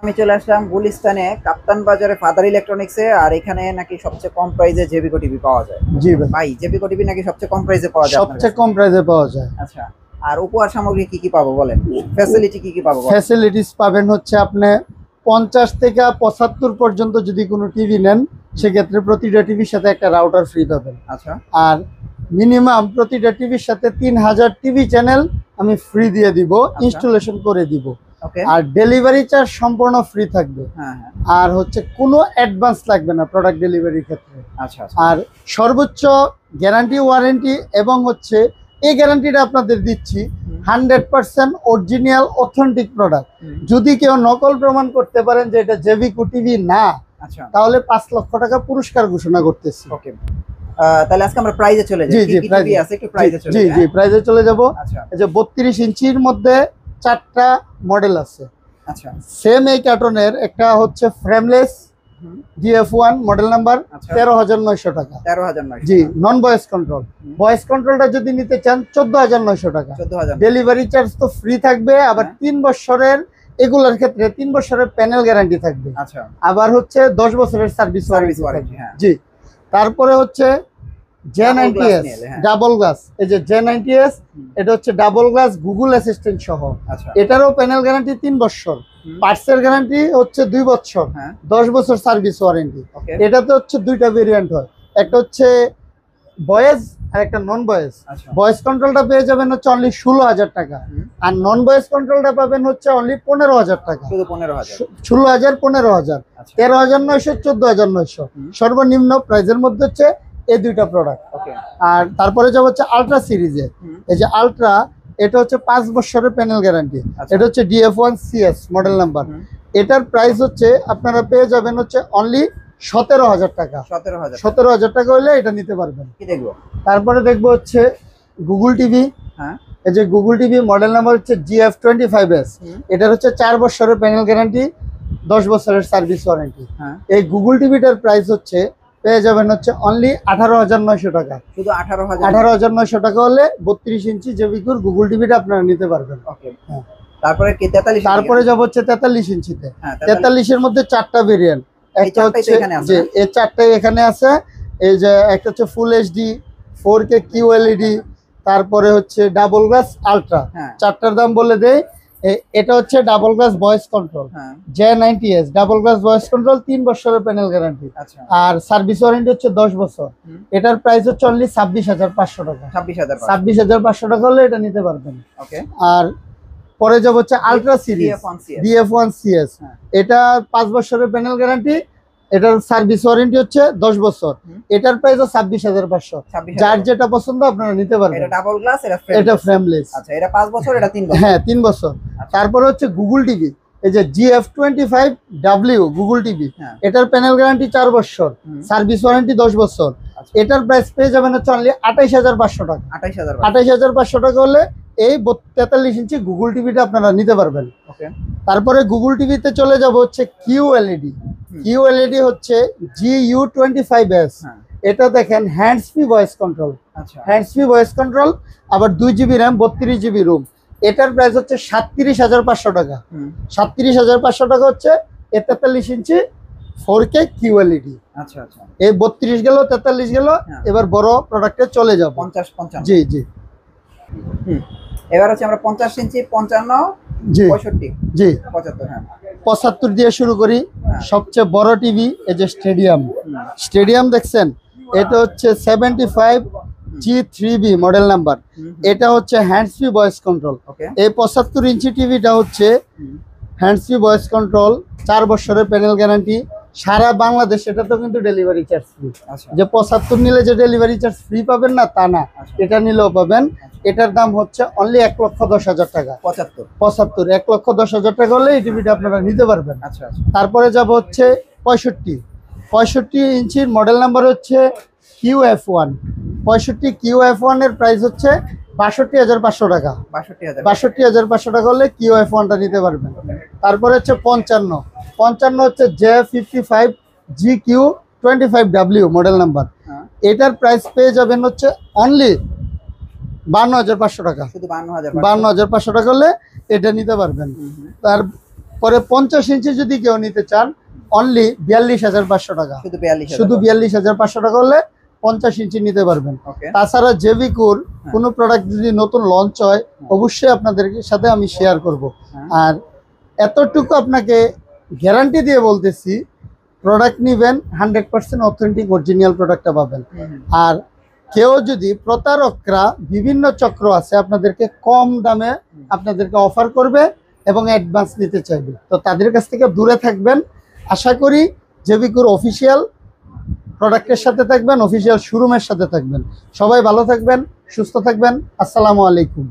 আমি চলে আসলাম গুলিস্তানে কাপ্তান বাজারে ফাদার ইলেকট্রনিক্সে। আর এখানে নাকি সবচেয়ে কম প্রাইসে জেবিকো টিভি পাওয়া যায়। জি ভাই, ভাই জেবিকো টিভি নাকি সবচেয়ে কম প্রাইসে পাওয়া যায় আপনার সবচেয়ে কাছে? কম প্রাইসে পাওয়া যায়। আচ্ছা, আর উপহার সামগ্রী কি কি পাবো বলেন, ফ্যাসিলিটি কি কি পাবো বলেন? ফ্যাসিলিটিস পাবেন হচ্ছে আপনি 50 থেকে 75 পর্যন্ত যদি কোনো টিভি নেন সেক্ষেত্রে প্রতিটা টিভির সাথে একটা রাউটার ফ্রি পাবেন। আচ্ছা, আর মিনিমাম প্রতিটা টিভির সাথে 3000 টিভি চ্যানেল আমি ফ্রি দিয়ে দিব, ইনস্টলেশন করে দিব। ওকে। আর ডেলিভারি চার্জ সম্পূর্ণ ফ্রি থাকবে। হ্যাঁ হ্যাঁ। আর হচ্ছে কোনো অ্যাডভান্স লাগবে না প্রোডাক্ট ডেলিভারির ক্ষেত্রে। আচ্ছা আচ্ছা। আর সর্বোচ্চ গ্যারান্টি ওয়ারেন্টি এবং হচ্ছে এই গ্যারান্টিটা আপনাদের দিচ্ছি 100% অরিজিনাল অথেন্টিক প্রোডাক্ট। যদি কেউ নকল প্রমাণ করতে পারেন যে এটা জেবিকো টিভি না, আচ্ছা, তাহলে 5 লক্ষ টাকা পুরস্কার ঘোষণা করতেছি। ওকে। তাহলে আজকে আমরা প্রাইজে চলে যাই। জি জি, কি কি টিভি আছে একটু প্রাইজে চলে জি যাই। জি, প্রাইজে চলে যাব। আচ্ছা এই যে 32 ইঞ্চির মধ্যে 4টা মডেল আছে। আচ্ছা। সেম এই কার্টনের একটা হচ্ছে ফ্রেমলেস GF1 মডেল নাম্বার আচ্ছা। 13,900 টাকা। 13,900। জি, নন ভয়েস কন্ট্রোল। ভয়েস কন্ট্রোলটা যদি নিতে চান 14,900 টাকা। 14,000। ডেলিভারি চার্জ তো ফ্রি থাকবে। আবার 3 বছরের এগুলোর ক্ষেত্রে 3 বছরের প্যানেল গ্যারান্টি থাকবে। আচ্ছা। আবার হচ্ছে 10 বছরের সার্ভিস ওয়ারেন্টি ওয়ারেন্টি, থাকবে। হ্যাঁ। জি, তারপরে হচ্ছে J90S ডাবল গ্লাস। এই যে J90S, এটা হচ্ছে ডাবল গ্লাস গুগল অ্যাসিস্ট্যান্ট সহ। আচ্ছা। এটারও প্যানেল গ্যারান্টি 3 বছর, পার্টসের গ্যারান্টি হচ্ছে 2 বছর, হ্যাঁ। 10 বছর সার্ভিস ওয়ারেন্টি। ওকে। এটাতে হচ্ছে দুইটা ভেরিয়েন্ট হয়, একটা হচ্ছে ভয়েস আর একটা নন ভয়েস। আচ্ছা। ভয়েস কন্ট্রোলটা পেয়ে যাবেন হচ্ছে অনলি 16,000 টাকা, আর নন ভয়েস কন্ট্রোলটা পাবেন হচ্ছে অনলি 15,000 টাকা। শুধু 15,000। 16,000, 15,000, আচ্ছা। 13,900, 14,900 সর্বনিম্ন প্রাইজের মধ্যে হচ্ছে এই দুইটা প্রোডাক্ট। ওকে। আর তারপরে যাব হচ্ছে আলট্রা সিরিজে। এই যে আলট্রা, এটা হচ্ছে 5 বছরের প্যানেল গ্যারান্টি। এটা হচ্ছে DF1 CS মডেল নাম্বার। এটার প্রাইস হচ্ছে আপনারা পেয়ে যাবেন হচ্ছে অনলি 17,000 টাকা। 17,000 টাকা হলে এটা নিতে পারবেন। কি দেখবো? তারপরে দেখবো হচ্ছে গুগল টিভি। হ্যাঁ। এই যে গুগল টিভি মডেল নাম্বার হচ্ছে GF25S। এটার হচ্ছে 4 বছরের প্যানেল গ্যারান্টি, 10 বছরের সার্ভিস ওয়ারেন্টি। এই গুগল টিভিটার প্রাইস হচ্ছে পেয়ে যাবেন হচ্ছে অনলি 18,900 টাকা। শুধু 18,900 টাকা হলে 32 ইঞ্চি জেবিকোর গুগল টিভিটা আপনারা নিতে পারবেন। ওকে। তারপরে কি 43? তারপরে যাব হচ্ছে 43 ইঞ্চিতে। 43 এর মধ্যে 4টা ভেরিয়েন্ট। একটা হচ্ছে যে এই 4টাই এখানে আছে। এই যে একটা হচ্ছে ফুল HD 4K QLED, তারপরে হচ্ছে ডাবল গ্লাস আলট্রা। 4টার দাম বলে দেই। এটা হচ্ছে double glass voice control J90S double glass voice control, 3 বছরের প্যানেল গ্যারান্টি। আর সার্ভিস ওয়ারেন্টি হচ্ছে 10 বছর। এটার প্রাইস হচ্ছে অনলি 26,500 টাকা। 26,500 টাকা হলে এটা নিতে পারবেন। ওকে। আর পরে যাব হচ্ছে আলট্রা সিরিজ DF1 CS। এটা 5 বছরের প্যানেল গ্যারান্টি, এটার সার্ভিস ওয়ারেন্টি হচ্ছে 10 বছর। এটার প্রাইস 26,500। যার যেটা পছন্দ আপনারা নিতে পারবেন। এটা ডাবল গ্লাস, এটা ফ্রেমলেস। আচ্ছা, এটা 5 বছর, এটা 3 বছর। হ্যাঁ, 3 বছর। তারপরে হচ্ছে গুগল টিভি। এই যে GF25W গুগল টিভি, এটার প্যানেল গ্যারান্টি 4 বছর, সার্ভিস ওয়ারেন্টি 10 বছর। এটার প্রাইস পেয়ে যাবেন হচ্ছে অনলি 28,500 টাকা। 28,500 টাকা হলে এই 43 ইঞ্চি গুগল টিভিটা আপনারা নিতে পারবেন। তারপরে গুগল টিভিতে চলে যাব হচ্ছে QLED। QLED হচ্ছে GU25S। এটা দেখেন hands free voice control. Hands free voice control, আবার 2 GB র্যাম, 32 GB রুম। এটার প্রাইস হচ্ছে 37,500 টাকা। 37,500 টাকা হচ্ছে 43 ইঞ্চি 4K QLED। আচ্ছা আচ্ছা। এই 32 গেল, 43 গেল, এবার বড় প্রোডাক্টে চলে যাব 50। জি জি। এবার হচ্ছে আমরা 50 ইঞ্চি, 55, জি 65, জি 75। হ্যাঁ, 75 দিয়ে শুরু করি। সবচেয়ে বড় টিভি এই যে স্টেডিয়াম দেখছেন, এটা হচ্ছে 75 G3B মডেল নাম্বার। এটা হচ্ছে হ্যান্ডস ফ্রি ভয়েস কন্ট্রোল। এই 75 ইঞ্চি টিভিটা হচ্ছে হ্যান্ডস ফ্রি ভয়েস কন্ট্রোল, 4 বছরের প্যানেল গ্যারান্টি, সারা বাংলাদেশ। এটা তো কিন্তু ডেলিভারি চার্জ ফ্রি। যে 75 নিলে যে ডেলিভারি চার্জ ফ্রি পাবেন না তা না, এটা নিলেও পাবেন। এটার দাম হচ্ছে অনলি 1,10,000 টাকা। 75 1,10,000 টাকা হলে এই টিভিটা আপনারা নিতে পারবেন। তারপরে যাব হচ্ছে 65 ইঞ্চির মডেল নাম্বার হচ্ছে QF1। 65 QF1 এর প্রাইস হচ্ছে 62,500 টাকা। 62,500 টাকা হলে QF1টা নিতে পারবেন। তারপরে হচ্ছে 55 হচ্ছে J55 GQ25W মডেল নাম্বার। এটার প্রাইস পেয়ে যাবেন হচ্ছে অনলি 52,500 টাকা। 52,500 টাকা হলে এটা নিতে পারবেন। পরে 50 ইঞ্চি যদি কেউ নিতে চান অনলি 42,500 টাকা, শুধু 42,000 শুধু 42,500 টাকা হলে 50 ইঞ্চি নিতে পারবেন। ওকে, তাছাড়া জেভিকুর কোনো প্রোডাক্ট যদি নতুন লঞ্চ হয় অবশ্যই আপনাদের সাথে আমি শেয়ার করব। আর এতটুকু আপনাকে গ্যারান্টি দিয়ে বলতেছি, প্রোডাক্ট নেবেন 100% অথেন্টিক অরিজিনাল প্রোডাক্টটা পাবেন। আর কেউ যদি প্রতারকরা বিভিন্ন চক্র আছে আপনাদেরকে কম দামে আপনাদেরকে অফার করবে এবং অ্যাডভান্স নিতে চাইবে, তো তাদের কাছ থেকে দূরে থাকবেন। আশা করি জেভিকুর অফিসিয়াল প্রোডাক্টের সাথে থাকবেন, অফিসিয়াল শোরুমের সাথে থাকবেন। সবাই ভালো থাকবেন, সুস্থ থাকবেন। আসসালামু আলাইকুম।